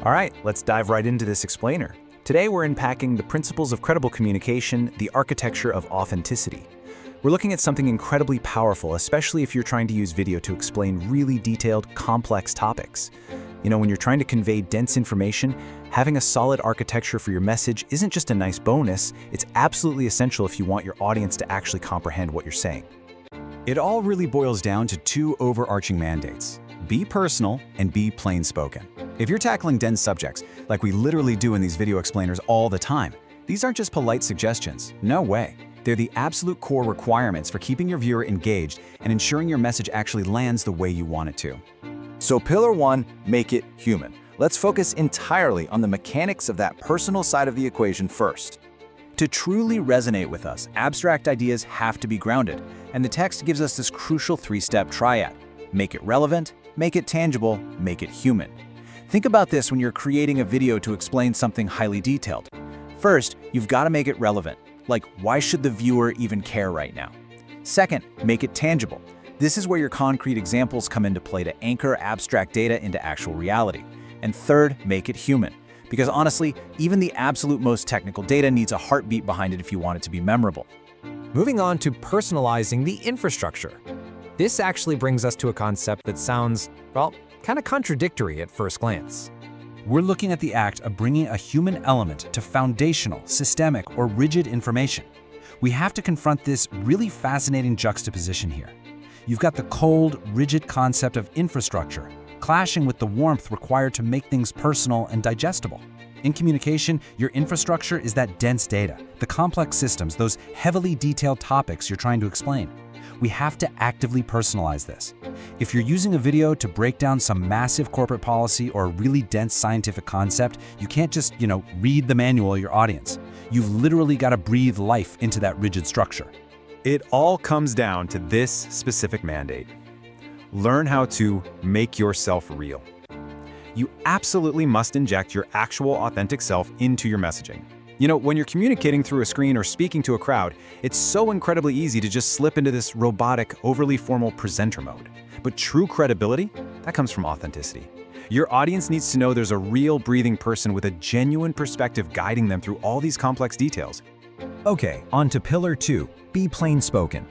All right, let's dive right into this explainer. Today we're unpacking the principles of credible communication, the architecture of authenticity. We're looking at something incredibly powerful, especially if you're trying to use video to explain really detailed, complex topics. When you're trying to convey dense information, having a solid architecture for your message isn't just a nice bonus, it's absolutely essential if you want your audience to actually comprehend what you're saying. It all really boils down to two overarching mandates: be personal and be plain spoken. If you're tackling dense subjects, like we literally do in these video explainers all the time, these aren't just polite suggestions. No way. They're the absolute core requirements for keeping your viewer engaged and ensuring your message actually lands the way you want it to. So pillar one, make it human. Let's focus entirely on the mechanics of that personal side of the equation first. To truly resonate with us, abstract ideas have to be grounded, and the text gives us this crucial three-step triad. Make it relevant, make it tangible, make it human. Think about this when you're creating a video to explain something highly detailed. First, you've got to make it relevant. Like, why should the viewer even care right now? Second, make it tangible. This is where your concrete examples come into play to anchor abstract data into actual reality. And third, make it human. Because honestly, even the absolute most technical data needs a heartbeat behind it if you want it to be memorable. Moving on to personalizing the infrastructure. This actually brings us to a concept that sounds, well, kind of contradictory at first glance. We're looking at the act of bringing a human element to foundational, systemic, or rigid information. We have to confront this really fascinating juxtaposition here. You've got the cold, rigid concept of infrastructure clashing with the warmth required to make things personal and digestible. In communication, your infrastructure is that dense data, the complex systems, those heavily detailed topics you're trying to explain. We have to actively personalize this. If you're using a video to break down some massive corporate policy or a really dense scientific concept, you can't just, read the manual of your audience. You've literally got to breathe life into that rigid structure. It all comes down to this specific mandate. Learn how to make yourself real. You absolutely must inject your actual authentic self into your messaging. When you're communicating through a screen or speaking to a crowd, it's so incredibly easy to just slip into this robotic, overly formal presenter mode. But true credibility, that comes from authenticity. Your audience needs to know there's a real breathing person with a genuine perspective guiding them through all these complex details. Okay, on to pillar 2, be plain spoken.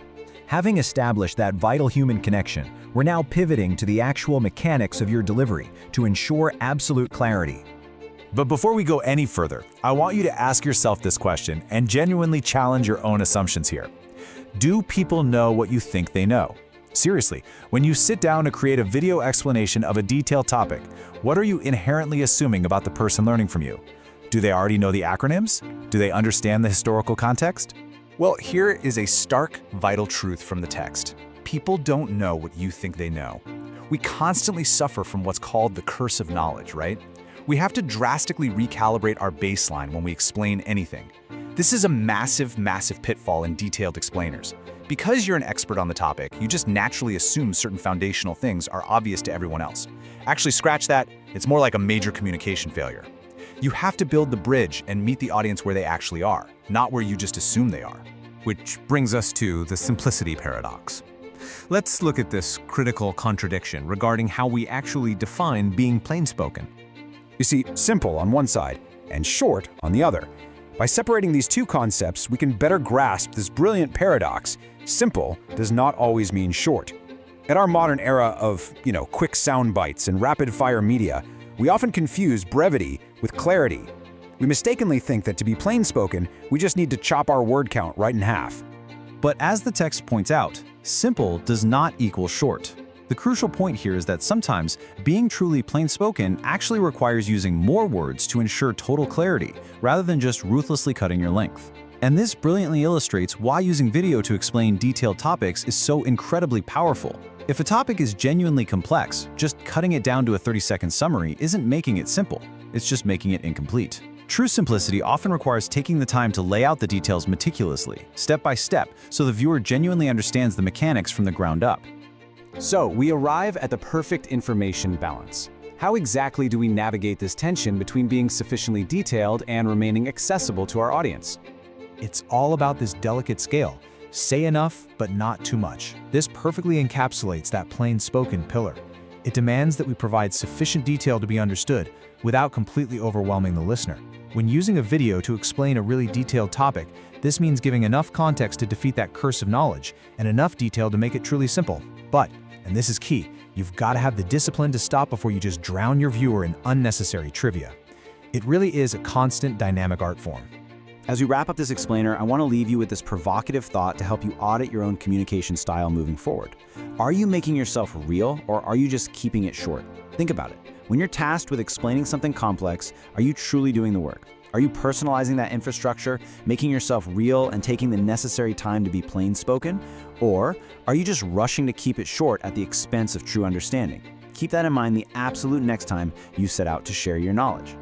Having established that vital human connection, we're now pivoting to the actual mechanics of your delivery to ensure absolute clarity. But before we go any further, I want you to ask yourself this question and genuinely challenge your own assumptions here. Do people know what you think they know? Seriously, when you sit down to create a video explanation of a detailed topic, what are you inherently assuming about the person learning from you? Do they already know the acronyms? Do they understand the historical context? Well, here is a stark, vital truth from the text. People don't know what you think they know. We constantly suffer from what's called the curse of knowledge, right? We have to drastically recalibrate our baseline when we explain anything. This is a massive, massive pitfall in detailed explainers. Because you're an expert on the topic, you just naturally assume certain foundational things are obvious to everyone else. Actually, scratch that. It's more like a major communication failure. You have to build the bridge and meet the audience where they actually are, not where you just assume they are. Which brings us to the simplicity paradox. Let's look at this critical contradiction regarding how we actually define being plainspoken. You see, simple on one side and short on the other. By separating these two concepts, we can better grasp this brilliant paradox. Simple does not always mean short. In our modern era of, quick sound bites and rapid-fire media, we often confuse brevity with clarity. We mistakenly think that to be plain-spoken, we just need to chop our word count right in half. But as the text points out, simple does not equal short. The crucial point here is that sometimes being truly plain-spoken actually requires using more words to ensure total clarity, rather than just ruthlessly cutting your length. And this brilliantly illustrates why using video to explain detailed topics is so incredibly powerful. If a topic is genuinely complex, just cutting it down to a 30-second summary isn't making it simple, it's just making it incomplete. True simplicity often requires taking the time to lay out the details meticulously, step by step, so the viewer genuinely understands the mechanics from the ground up. So, we arrive at the perfect information balance. How exactly do we navigate this tension between being sufficiently detailed and remaining accessible to our audience? It's all about this delicate scale. Say enough, but not too much. This perfectly encapsulates that plain-spoken pillar. It demands that we provide sufficient detail to be understood without completely overwhelming the listener. When using a video to explain a really detailed topic, this means giving enough context to defeat that curse of knowledge and enough detail to make it truly simple. But, and this is key, you've got to have the discipline to stop before you just drown your viewer in unnecessary trivia. It really is a constant dynamic art form. As we wrap up this explainer, I want to leave you with this provocative thought to help you audit your own communication style moving forward. Are you making yourself real, or are you just keeping it short? Think about it. When you're tasked with explaining something complex, are you truly doing the work? Are you personalizing that infrastructure, making yourself real and taking the necessary time to be plain spoken? Or are you just rushing to keep it short at the expense of true understanding? Keep that in mind the absolute next time you set out to share your knowledge.